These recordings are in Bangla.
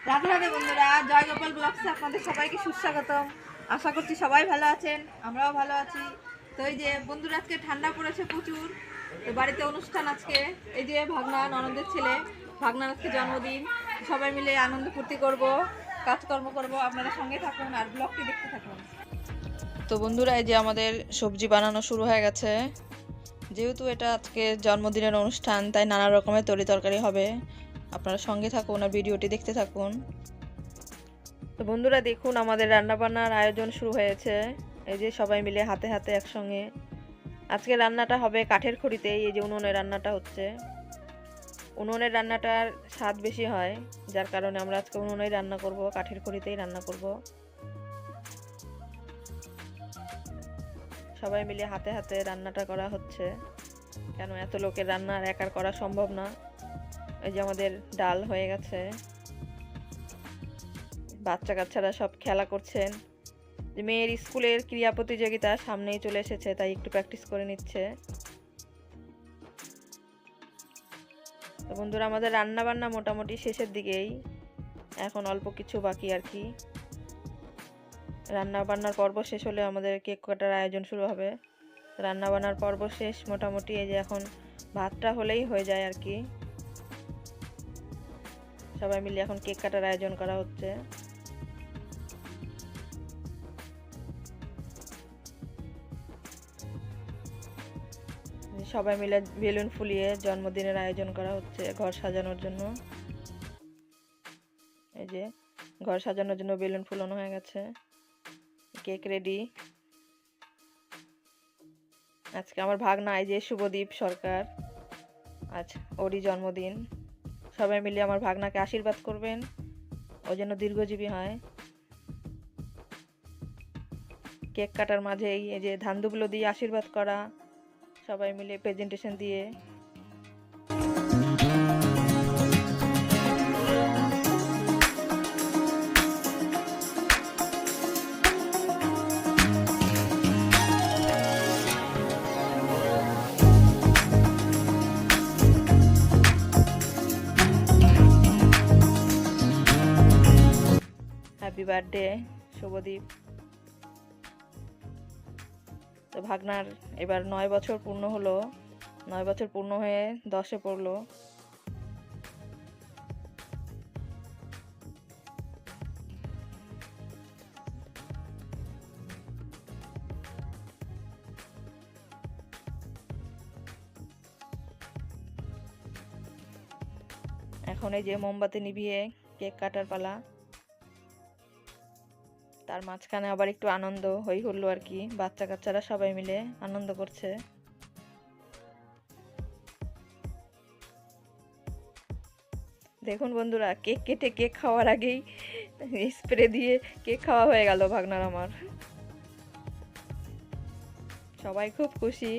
রাধে রাধে বন্ধুরা, জয় গোপাল ব্লগসে আপনাদের সবাইকে সুস্বাগতম। আশা করছি সবাই ভালো আছেন, আমরাও ভালো আছি। তো এই যে বন্ধুরা, আজকে ঠান্ডা পড়েছে প্রচুর। তো বাড়িতে অনুষ্ঠান আজকে। এই যে ভাগনা ননদের ছেলে, ভাগনার আজকে জন্মদিন। সবাই মিলে আনন্দ ফুর্তি করব, কাজকর্ম করব। আপনারা সঙ্গে থাকুন আর ব্লগটি দেখতে থাকুন। তো বন্ধুরা, এই যে আমাদের সবজি বানানো শুরু হয়ে গেছে। যেহেতু এটা আজকে জন্মদিনের অনুষ্ঠান, তাই নানা রকমের তরি তরকারি হবে। আপনারা সঙ্গে থাকুন আর ভিডিওটি দেখতে থাকুন। তো বন্ধুরা দেখুন, আমাদের রান্নাবান্নার আয়োজন শুরু হয়েছে। এই যে সবাই মিলে হাতে হাতে একসঙ্গে। আজকে রান্নাটা হবে কাঠের খড়িতে। এই যে উনুনে রান্নাটা হচ্ছে। উনুনের রান্নাটার স্বাদ বেশি হয়, যার কারণে আমরা আজকে উনুনেই রান্না করব, কাঠের খড়িতেই রান্না করব। সবাই মিলে হাতে হাতে রান্নাটা করা হচ্ছে, কেন এত লোকের রান্না আর একার করা সম্ভব না। এই যে আমাদের ডাল হয়ে গেছে। বাচ্চা কাচ্চারা সব খেলা করছেন। যে মেয়ের স্কুলের ক্রীড়া প্রতিযোগিতা সামনেই চলে এসেছে, তাই একটু প্র্যাকটিস করে নিচ্ছে। তো বন্ধুরা, আমাদের রান্না বান্না মোটামুটি শেষের দিকেই, এখন অল্প কিছু বাকি আর কি। রান্না বান্নার পর্ব শেষ হলে আমাদের কেক কাটার আয়োজন শুরু হবে। রান্না বান্নার পর্ব শেষ মোটামুটি। এই যে এখন ভাতটা হলেই হয়ে যায় আর কি। সবাই মিলে এখন কেক কাটার আয়োজন করা হচ্ছে। সবাই মিলে বেলুন ফুলিয়ে জন্মদিনের আয়োজন করা হচ্ছে ঘর সাজানোর জন্য। এই যে ঘর সাজানোর জন্য বেলুন ফুলানো হয়ে গেছে, কেক রেডি। আজকে আমার ভাগনা, এই যে শুভদীপ সরকার, আজ ওরই জন্মদিন। সবাই মিলে আমার ভাগনাকে আশীর্বাদ করবেন, ও যেন দীর্ঘজীবী হয়। কেক কাটার মাঝেই এই যে ধানদুবলো দিয়ে আশীর্বাদ করা, সবাই মিলে প্রেজেন্টেশন দিয়ে। Happy birthday Shubhodip. তো ভাগনার এবার 9 বছর পূর্ণ হলো। 9 বছর পূর্ণ হয়ে 10-এ পড়লো। এখন এই যে মোমবাতি নিভিয়ে কেক কাটার পালা। তার মাঝখানে আবার একটু আনন্দ হই হলো আর কি। বাচ্চা কাচ্চারা সবাই মিলে আনন্দ করছে। দেখুন বন্ধুরা, কেক কেটে কেক খাওয়ার আগেই স্প্রে দিয়ে কেক খাওয়া হয়ে গেল ভাগনার আমার। সবাই খুব খুশি।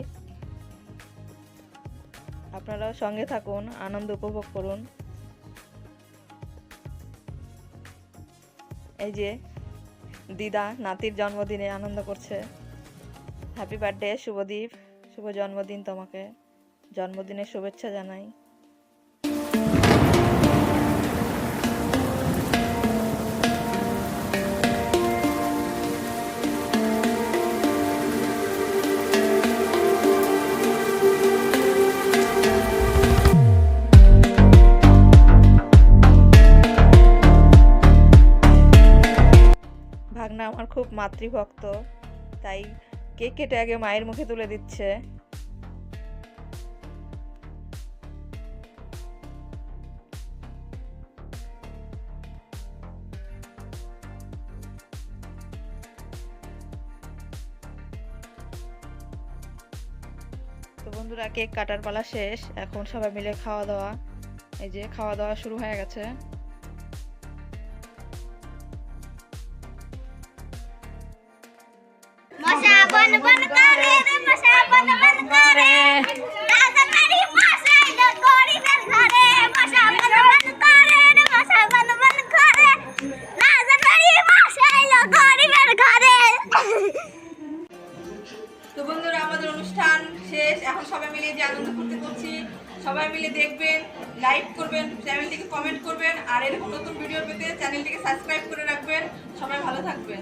আপনারাও সঙ্গে থাকুন, আনন্দ উপভোগ করুন। এই যে দিদা নাতির জন্মদিনে আনন্দ করছে। হ্যাপি বার্থডে শুভদীপ, শুভ জন্মদিন তোমাকে। জন্মদিনের শুভেচ্ছা জানাই। ভাগনা আমার খুব মাতৃভক্ত, তাই কেক কেটে আগে মায়ের মুখে তুলে দিচ্ছে। তো বন্ধুরা, কেক কাটার পালা শেষ, এখন সবাই মিলে খাওয়া দাওয়া। এই যে খাওয়া দাওয়া শুরু হয়ে গেছে। মশা বন বন করে রে মশা বন বন করে রাজবাড়ি মশাই লো গরিবের ঘরে মশা বন বন করে রে মশা বন বন করে রাজবাড়ি মশাই লো গরিবের ঘরে। তো বন্ধুরা, আমাদের অনুষ্ঠান শেষ। এখন সবাই মিলে যে আনন্দ করতে করছি, সবাই মিলে দেখবেন, লাইক করবেন, চ্যানেলটিকে কমেন্ট করবেন আর আর এরকম নতুন ভিডিও পেতে চ্যানেলটিকে সাবস্ক্রাইব করে রাখবেন। সবাই ভালো থাকবেন।